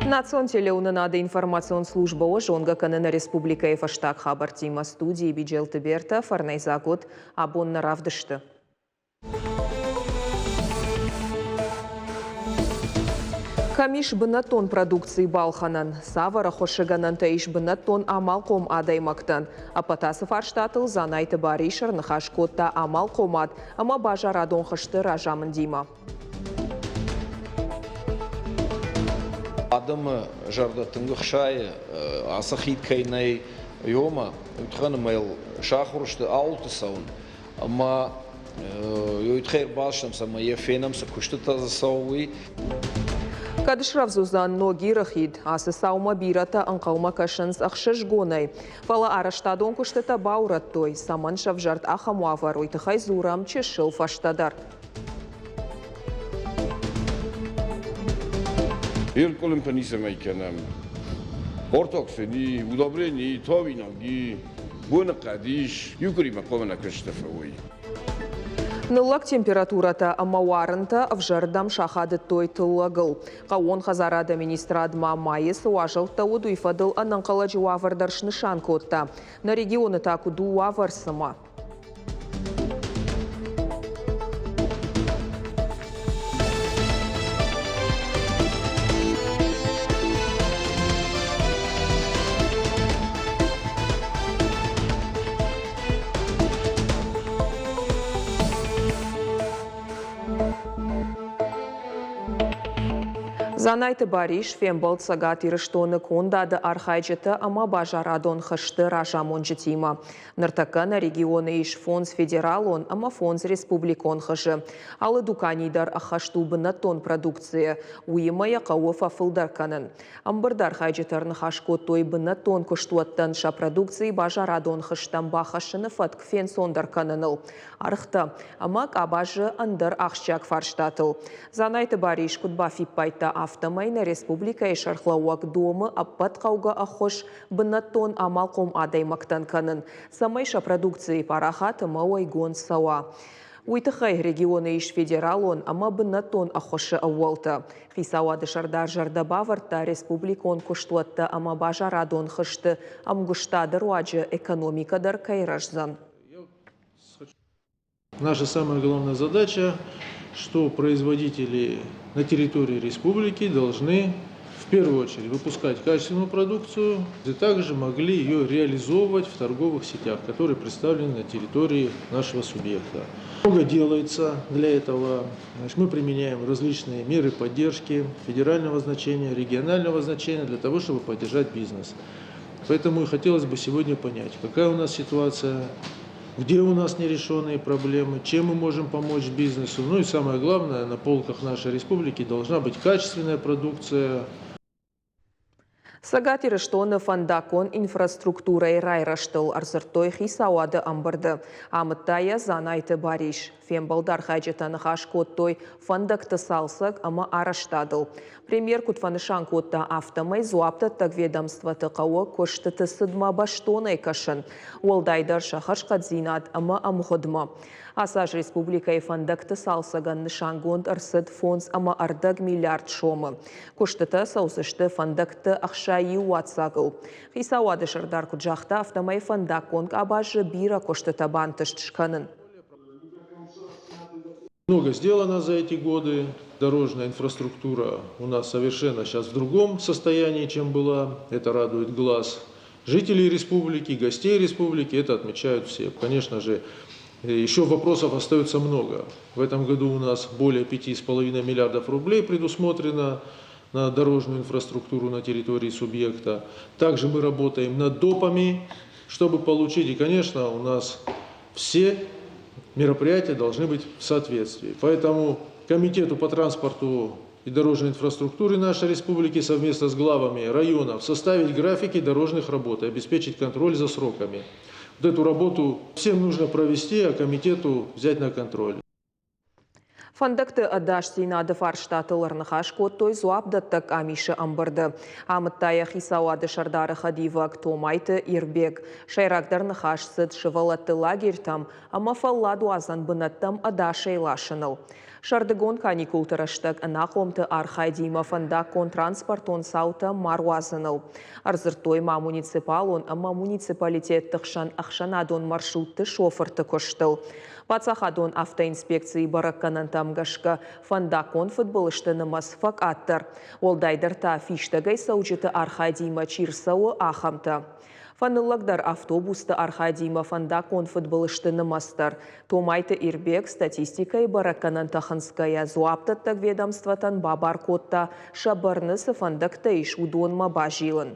Национ телеунынады информацион служба ожонга канына республика эфаштак хабар тима студии биджелты берта фарнайзагот абонна равдышты. Камиш бынатон продукции балханан, савара хошыганан таиш бынатон амалком адаймактан. Апатасов арштатыл занайты баришар нахашкотта амалкомат, ама бажарадон хышты ражамын дима. Adam жарда тынгықшай асахид кайнай йома утханымайл шахурышты ауты саун ама йойтхайр башамса ма ефенамса кушты таза сауи Кадышравзузан ноги рахид, асы саума бирата анқаума кашынс ақшыш гонай. Фала араштадон куштыта баурат той, саман шавжарт ахамуавар ойтыхай зурам чешыл фаштадар. Երկոլым փնիսը մայքանամ Օրտոքսնի ուդաբրենի թովինագի բունը qadish յուկրի մակոմնա կշտֆոյ Ныллак температурата амауарынта авжардам шахады той тыллагыл. Қауон хазарада министрадма майыс уажылта удуйфадыл ананқала жуавардарш нышан котта. На регионы таку дуаварсыма. Занайты бариш фембалт сагатиры штоны кондады архайджеты ама бажарадон хышты ражамон житима. Ныртака на регионы иш фонс федералон ама фонс республикон хыжы. Алы дуканидар ахашту бынатон продукция. Уймая кауыф афылдарканын. Амбырдар хайджетарны хашко той бынатон куштуаттан ша продукции бажарадон хыштан бахашыны фатк фен сондарканыныл. Архта ама кабажы андар ахшчак фарштатыл. Занайты бариш кудбафи пайта автомайна республика ешархлауак домы аппат қауға ахош бынаттон амалқом адаймактан канын. Самайша продукции парахаты мауайгон сауа. Уйтыхай регионы иш федералон ама бынаттон ахошы ауалты. Хисауады шардар жардабаварта республикон куштуатта ама бажарадон хышты амгуштадыр уаджы экономикадар кайражзан. Наша самая главная задача, что производители на территории республики должны в первую очередь выпускать качественную продукцию и также могли ее реализовывать в торговых сетях, которые представлены на территории нашего субъекта. Много делается для этого. Мы применяем различные меры поддержки федерального значения, регионального значения для того, чтобы поддержать бизнес. Поэтому и хотелось бы сегодня понять, какая у нас ситуация, где у нас нерешенные проблемы, чем мы можем помочь бизнесу. Ну и самое главное, на полках нашей республики должна быть качественная продукция. Сагатиры штоны фандакон инфраструктура и райраштыл арзыртой хисауады амбырды. Амыттая занайты бариш. Фембалдар хайджетаны хашкоттой фандакты салсак ама араштадыл. Премьер кутфанышан котта автомай зуапты тагведомства тықауы көштіті сыдма баштонай кашын. Олдайдар шахаш қадзинат ама амходма. Асаж республика и фандакты салсаган нышангонд арсыд фонс ама ардак миллиард шомы. Көштіті саусышты фандакты ақшайы уатсагыл. Хисауады шырдар куджақта автомай фандаконг абажы бира көштіті бантышчканын. Много сделано за эти годы. Дорожная инфраструктура у нас совершенно сейчас в другом состоянии, чем была. Это радует глаз жителей республики, гостей республики. Это отмечают все. Конечно же, еще вопросов остается много. В этом году у нас более 5,5 миллиардов рублей предусмотрено на дорожную инфраструктуру на территории субъекта. Также мы работаем над допами, чтобы получить. И, конечно, у нас все мероприятия должны быть в соответствии. Поэтому Комитету по транспорту и дорожной инфраструктуре нашей республики совместно с главами районов составить графики дорожных работ и обеспечить контроль за сроками. Вот эту работу всем нужно провести, а комитету взять на контроль. Фандыкты адашсинады фарштатыларны хашкот той зуабдаттак амиши амбырды. Амыттая хисауады шардары хадивак томайты ирбек. Шайракдарны хашсыд шывалатты лагерьтам, ама фалладу азан бынаттам адашайлашыныл. Шардыгон каникул тырыштык анақомты архайдима фандаккон транспортон саута маруазыныл. Арзыртой ма муниципалон, ама муниципалитеттықшан ақшанадон маршрутты шофырты көштыл. Пацахадон автоинспекции баракканан тамгашка фандаккон футболыштынымыз фак аттыр. Олдайдырта фиштагай саучыты архайдима чирсауы ахамты. Фаныллagдар автобусты архайдима фандаккон футболыштынымастыр. Томайты ирбек статистикай баракканан тахынская зуаптаттак ведомстватан бабар котта шабарнысы фандакта иш удонма бажилын.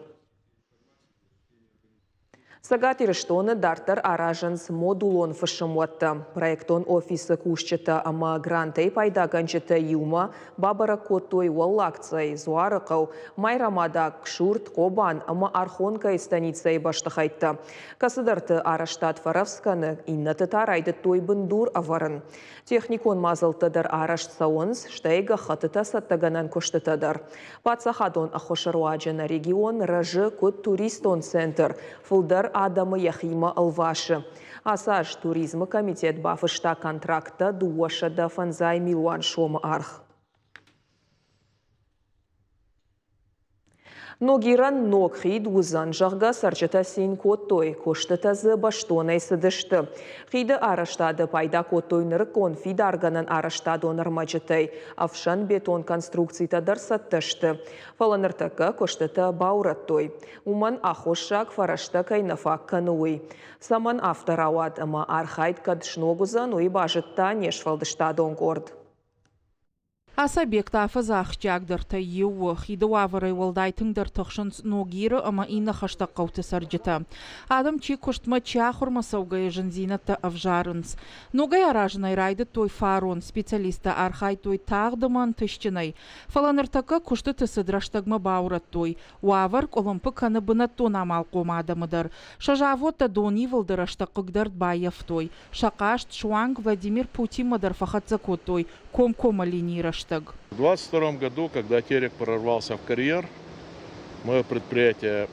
Сагатирыштоны дартар аражынс модулон фышымуатты. Проектон офисы кушчыты ама грантай пайдаганчыты юма бабара коттой уаллакцай зуарықау майрамада кшурт кобан ама архонкай станицай баштахайтты. Касыдырты араштат фаравсканы иннаты тарайды той бындур аварын. Техникон мазылтыдыр арашт сауынс штайга хатыта саттаганан көштітыдыр. Пацахадон ахошаруаджана регион рыжы кот туристон центр фылдар адамы яхима алвашы. Асаж туризмы комитет бафышта контракта дуаша да фанзай милуан шомы арх. Ногиран ногхид узан жағға сарчыта син коттой, коштытазы баштонай сыдышты. Хиды араштады пайда коттойныр конфид арганан араштадон армачытай, авшан бетон конструкциядар саттышты. Фаланыртака коштыта баураттой. Уман ахошак фарашта кайнафак кануй. Саман авторауад, ама архайд кадшногузан уй бажытта нешфалдыштадон горд. Асабекта фазахчагдырта еуы хидуавыры уалдайтыңдыр тұқшын ногиры ама ина хашта қауты сарджыта. Адам чи көштма чахурма саугая жынзинатта авжарынс. Ногай аражынай райды той фарон, специалиста архай той тағдыман тышчынай. Фаланыртака көшті тысыдраштагма баурат той. Уавар колымпы каны бынаттон амал комадамыдыр. Шажавотта дони вылдыраштақыгдард баяв той. Шақашт Шуанг Владимир Путимыдыр фахатзакот той. Комкома линираш. В 22 году, когда Терек прорвался в карьер, мое предприятие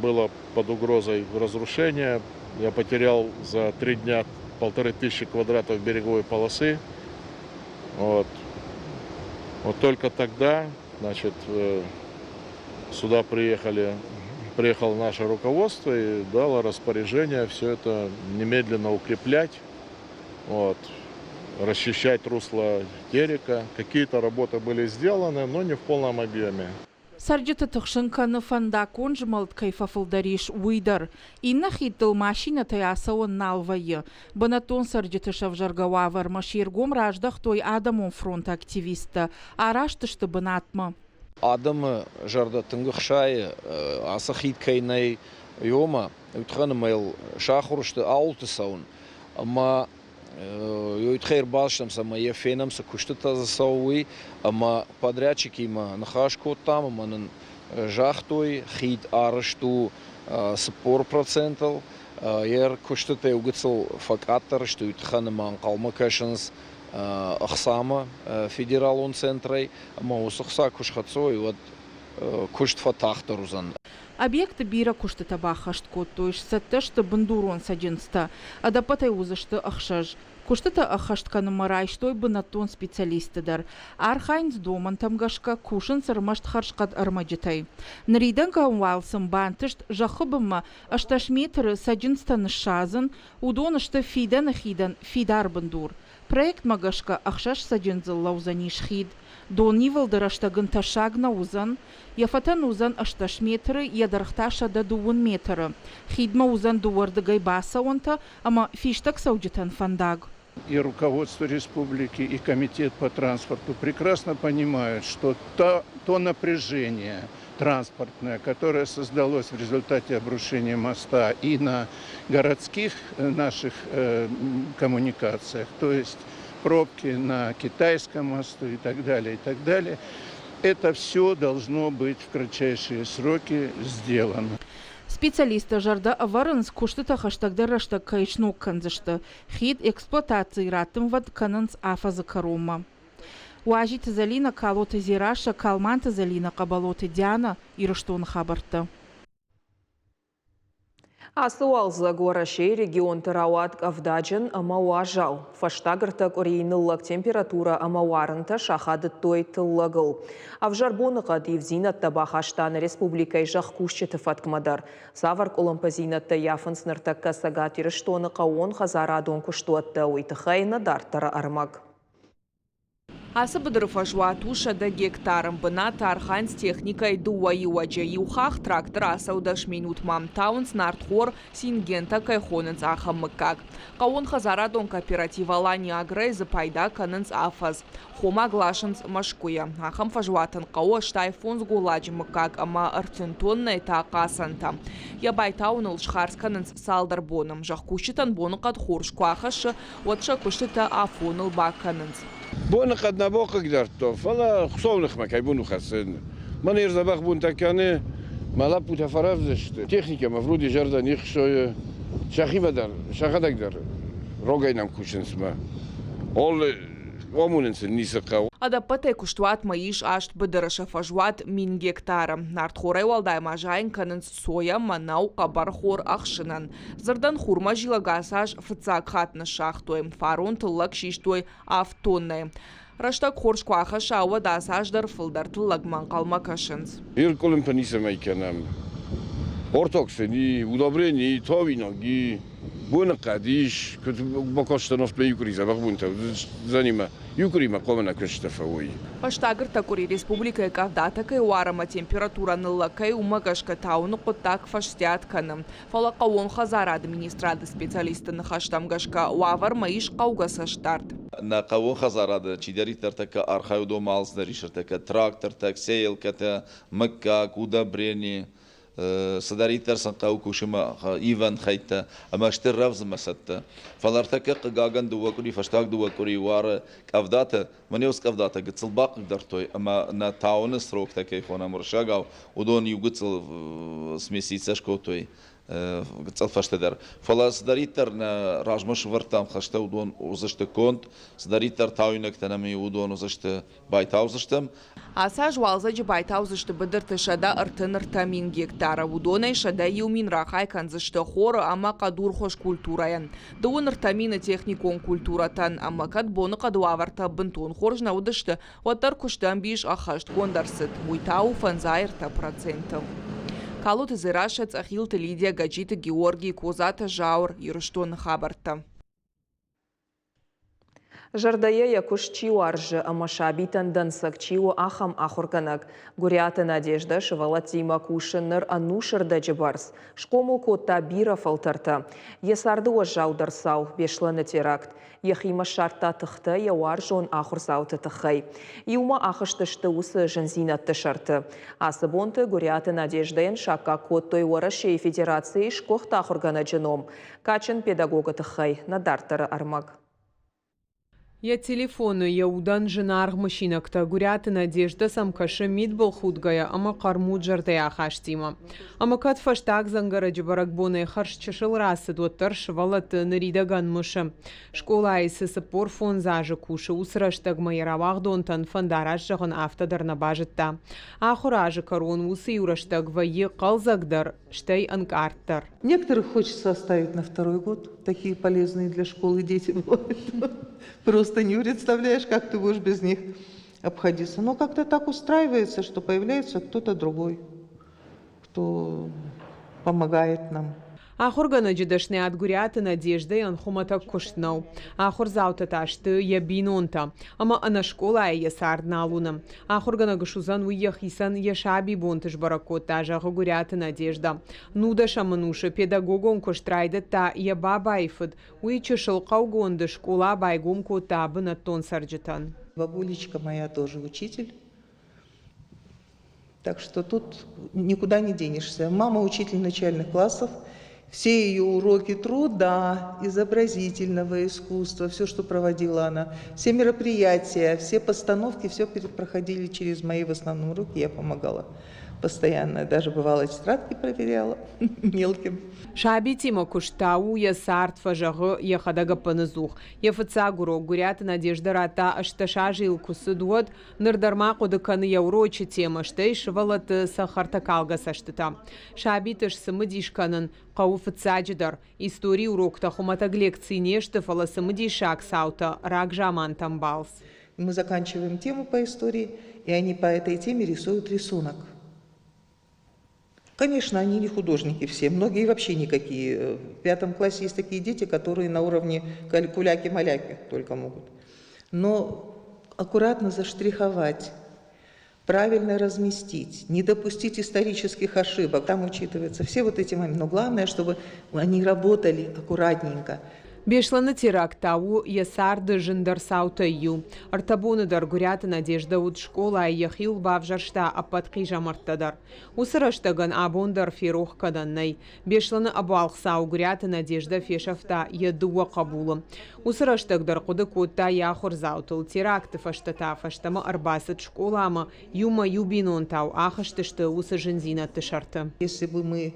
было под угрозой разрушения. Я потерял за 3 дня 1500 квадратов береговой полосы. Вот только тогда, значит, сюда приехало наше руководство и дало распоряжение все это немедленно укреплять. Расчищать русло Терека. Какие-то работы были сделаны, но не в полном объеме. Сарджыты тұқшынканы фандакон жымалт кайфафылдариш уйдар. Инна хиттыл машина таясауын налвайы. Бынатон сарджыты шавжаргававар маширгом раждах той адамон фронт активисты. Араштышты бынатмы? Адамы жарда тыңғықшай, асы хит кайнай йома, үтқаны майл шахурышты ауылты сауын. Ама Юйтхейр башам сама ефенам са куштата за сауи, ама подрядчик има нахашко там, ама жахтой хит арышту спор процентал, ер куштата угцел факатор, что ютхана ман калмакашанс ахсама федералон центрай, ама усахса кушхацой вот кушт фатахторузан. Объекты бира кушты табахашт коттойш, саттышты бандурон саджинста, адапатай узышты ахшаж. Куштыта ахаштканы марайштой бынатон специалистыдар. Архайнс доман тамгашка кушын сырмашт харшкад армаджитай. Нариден каумвалсым бантышт жахыбыма ашташ метры саджинстаны шазын, удонышты фидан фидар бандур. Проект магашка ахшаш саджинзыл лаузаниш хид. Дони вылдыраштагын ташагна узан, яфатан узан ашташ метры, ядархташа да дуун метры. Хидма узан дуардыгай баса онта, ама фиштак сауджитан фандаг. И руководство республики, и комитет по транспорту прекрасно понимают, что то напряжение транспортное, которое создалось в результате обрушения моста и на городских наших коммуникациях, то есть пробки на Китайском мосту и так далее, это все должно быть в кратчайшие сроки сделано. Специалисты жарда варынс куштыта хаштагдар рашта кайшну канзышты. Хид эксплуатации ратым вад кананс афазы карума. Уажит залина калоты зираша, калманта залина кабалоты Диана и раштон хабарта. Асуалза горашей регион Тарауат Авдаджин амауажал. Фаштагыртак орейныллак температура амауарынта шахады той тыллагыл. Авжарбоныға дивзинатта бахаштаны республикай жақ кушчеті фаткмадар. Саварк олампазинатта яфынсныртакка сагатиры штоны қауон хазарадон куштуатта уйтыхайна дартара армак. Асы быдырфашуатуша да гектарым бына тарханс техникай дуаи уаджаи ухах трактор асаудаш минут мамтаунс нартхор сингента кайхонынс ахамыкак. Қауын хазарадон кооперативалани аграй запайда канынс афаз. Хома глашынс машкуя. Ахам фажуатын қауы штайфонс гуладжимыкак ама арцентоннай тақасанта. Ябайтаун ылшхарс канынс салдар боным. Жақкушитан боны қад хоршкуахашы, отша куштыта афоныл бак канынс. بون قد نباق قدرت فلا خصونخ مكاي بونو خسن من يرزبخ بون تكانه ملاب متفرف زشت تكنيكا مفروض يجرد نيخشوي شاخي بدر شاخدك در روغاينام كوشنسما اول واموننس نيسقا Адапатай куштуат маиш ашт быдырыша фажуат мин гектара. Нартхорай валдай мажайн канынс соя манау кабар хор ахшынан. Зардан хурма жилагасаш фыцак хатны шахтой. Фарун тыллак шиштой автонной. Раштак хоршкуаха шауа дасаждар фылдар тыллагман калмакашынс. Ирколым паниса майканам. Ортоксени, удобрени, товиноги, бон кадиш, бокоштанов пе юкри забах бунта. Занима. Юкрима комена кыштафауи. Паштагыр такури республика кавдатакай уарама температура ныллакай умагашка тауны коттак фаштят каным. Фала қауын хазар администрады специалисты нахаштамгашка уавар маиш қаугасаштард. На қауын хазарады чидаритартака архаудо малсдаришартака трактортак сейлката мыккак удобрение صداريتر سنقاو كوشما إيفان خيتا أما اشتر رفز مسات فلارتك قاعن دوكوري فشتاق دوكوري وار كافداتا منيوس كافداتا قتل باق قدرتوي أما نتاون سروك تكي خونا مرشاقاو ودون يقتل سميسي تشكوتوي قتل فشتدر فلا صداريتر راجمش ورتام خشتا ودون وزشت كونت صداريتر تاوينك تنمي ودون وزشت بايتاو زشتم Аса жуалзаджи байтаузышты быдырты шада ыртын мин гектара. Удонай шада юмин рахай канзышты хоры ама кадур хош культураян. Дуын ыртамина техникон культуратан ама кад боны кадуаварта бынтон хоржна удышты ватар куштан биш ахашт гондарсыт. Муйтау фанзайрта процентов. Калут изырашец ахилты Лидия Гаджиты Георгий Козата Жаур Ирыштон Хабарта. Жардая якуш чиуаржы амашабитан дансак чиу ахам ахурганак. Гурята надежда шывалатима кушыныр анушырда джибарс. Шкомыл котта бира фалтарта. Есарды жаударсау бешланы теракт. Ехима шарта тыхты яуар жон ахурсауты тыхай. Иума ахыштышты усы жынзинатты шарты. Асыбонты гурята надеждаен шакка коттой уарашей федерации шкохта ахургана дженом. Качын педагога тыхай надартары армак. Я телефону яудан жынарг машинакта гуряты надежда самкашы мидбол худгая ама кармуд жартая хаштима. Ама кат фаштаг зангара джибаракбоны харш чашыл расы доттар швалаты наридаган мышы. Школа айсы сапор фон зажы кушы усраштаг майравах донтан фандараш жағын автодар бажытта. Ахуражы карон усы юраштаг вайы қалзагдар штай анкарттар. Некоторых хочется оставить на второй год. Такие полезные для школы дети бывают. Просто не представляешь, как ты будешь без них обходиться. Но как-то так устраивается, что появляется кто-то другой, кто помогает нам. Ахургана джидашне от гуряты надежды анхумата куштнау. Ахур заута ташты ябинонта. Ама ана школа я сардна луна. Ахургана гашузан уяхисан яшаби бонтыш баракот тажа гуряты надежда. Нуда шамануша педагогон куштрайда та я бабайфыд. Уичашыл каугонды школа байгом кота на тон сарджитан. Бабулечка моя тоже учитель. Так что тут никуда не денешься. Мама учитель начальных классов. Все ее уроки труда, изобразительного искусства, все, что проводила она, все мероприятия, все постановки, все проходили через мои в основном руки, я помогала. постоянно. Даже бывало тетрадки проверяла мелким. Шаби Тима Куштау, Ясарт Фажагы, Яхадага Паназух. Яфацагуро, Гурят Надежда Рата, Ашташажил Кусудвод, Нырдармаку Даканы Яурочи Тема, Штей Швалат Сахарта Калга Саштата. Шаби Таш Самадишканан, Кауфацаджидар, истории урок Тахуматаг лекции нечто фала Самадишак Саута, Ракжаман Тамбалс. Мы заканчиваем тему по истории, и они по этой теме рисуют рисунок. Конечно, они не художники все, многие вообще никакие. В 5 классе есть такие дети, которые на уровне куляки-маляки только могут. Но аккуратно заштриховать, правильно разместить, не допустить исторических ошибок. Там учитываются все вот эти моменты. Но главное, чтобы они работали аккуратненько. Бешланы терактау Ясарды Жиндар Саутаю. Артабуны Даргурята Надежда Уд школа Яхил Бавжаршта Апатхижа Мартадар. Усараштаган Абундар Фирух Каданнай. Бешланы Абуалх Саугурята Надежда Фешафта Ядуа Кабула. Усараштаг Даркуда Кутта Яхур Заутул теракты фаштата фаштама Арбасат школама Юма Юбинонтау Ахаштышта Уса Жензина Тышарта. Если бы мы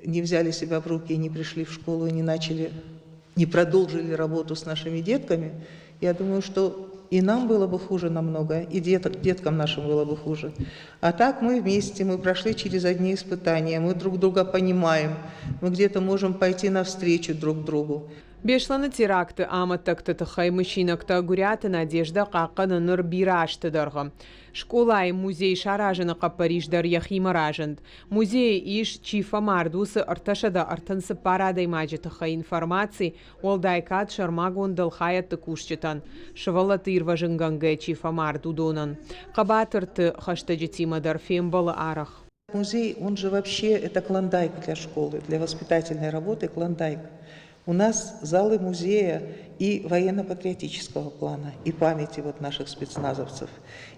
не взяли себя в руки и не пришли в школу и не продолжили работу с нашими детками, я думаю, что и нам было бы хуже намного, и деткам нашим было бы хуже. А так мы вместе, мы прошли через одни испытания, мы друг друга понимаем, мы где-то можем пойти навстречу друг другу. Бешланы теракты аматтакты тахай мышинакта Гурята Надежда Какана Ныр Бирашты дарга. Школа и музей Шаражина Париждар Яхима Ражанд. Музей иш Чифа Мардусы Арташада Артансы парада имаджи тахай информации Олдайкат Шармагун Далхаят Тыкушчитан. Шавалаты Ирважинганге Чифа Марду Донан. Кабатырты Хаштаджитима Дарфембала Арах. Музей, он же вообще это клондайк для школы, для воспитательной работы клондайк. У нас залы музея и военно-патриотического плана, и памяти вот наших спецназовцев,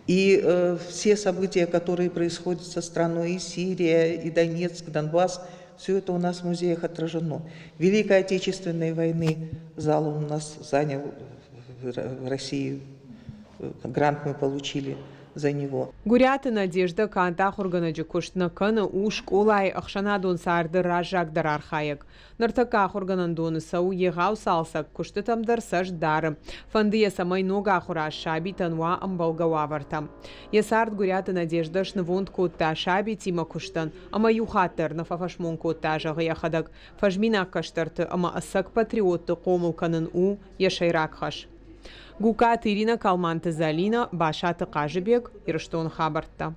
и все события, которые происходят со страной, и Сирия, и Донецк, Донбасс, все это у нас в музеях отражено. Великой Отечественной войны зал у нас занял в России, грант мы получили за него. Гурята Надежда Канта Хурганаджи Куштна Кана у школай Ахшанадон Сарды Ражак дар Архаяк. Нартака Хурганандон Сау Егау Салсак Куштатам дар Саш Дар. Фандия самай нога Хура Шаби Танва Амбалгаварта. Ясард Гурята Надежда Шнвонд Котта Шаби Тима Куштан. Ама Юхатер на Фафашмон Котта Жагаяхадак. Фажмина Каштарты Ама Асак Патриот Комул Канан У Яшайрак Хаш. Гукат Ирина Калманта Залина, Башата Кажибек, Ирштон Хабарта.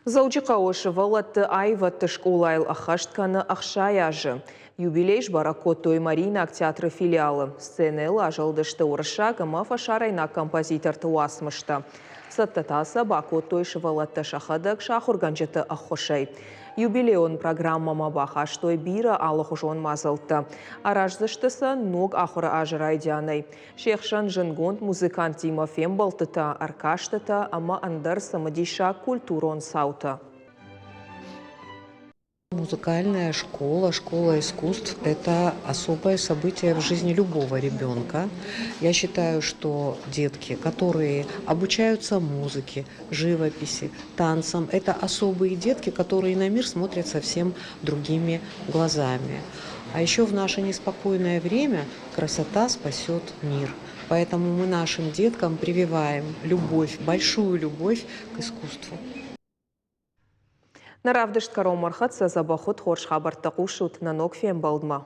Заучика ошывалатты айватты школайл ахаштканы ахшаяжы. Юбилейш баракоттой Марина театры филиалы. Сценел ажалдышты урышага мафашарайна композитор туасмышта. Саттатаса бакоттой шывалатты шахадак шахурганжыты ахошай. Юбилеон программама бахаштой бира алахушон мазылты. Аражзыштысы ног ахура ажырайдяной. Шехшан жынгонд музыкант Дима Фембалтыта, Аркаштыта, ама андар самадиша культурон саута. Музыкальная школа, школа искусств – это особое событие в жизни любого ребенка. Я считаю, что детки, которые обучаются музыке, живописи, танцам – это особые детки, которые на мир смотрят совсем другими глазами. А еще в наше неспокойное время красота спасет мир. Поэтому мы нашим деткам прививаем любовь, большую любовь к искусству. Наравдышт каромархат сазабахут хорш хабарта кушут на ног Фембалдма.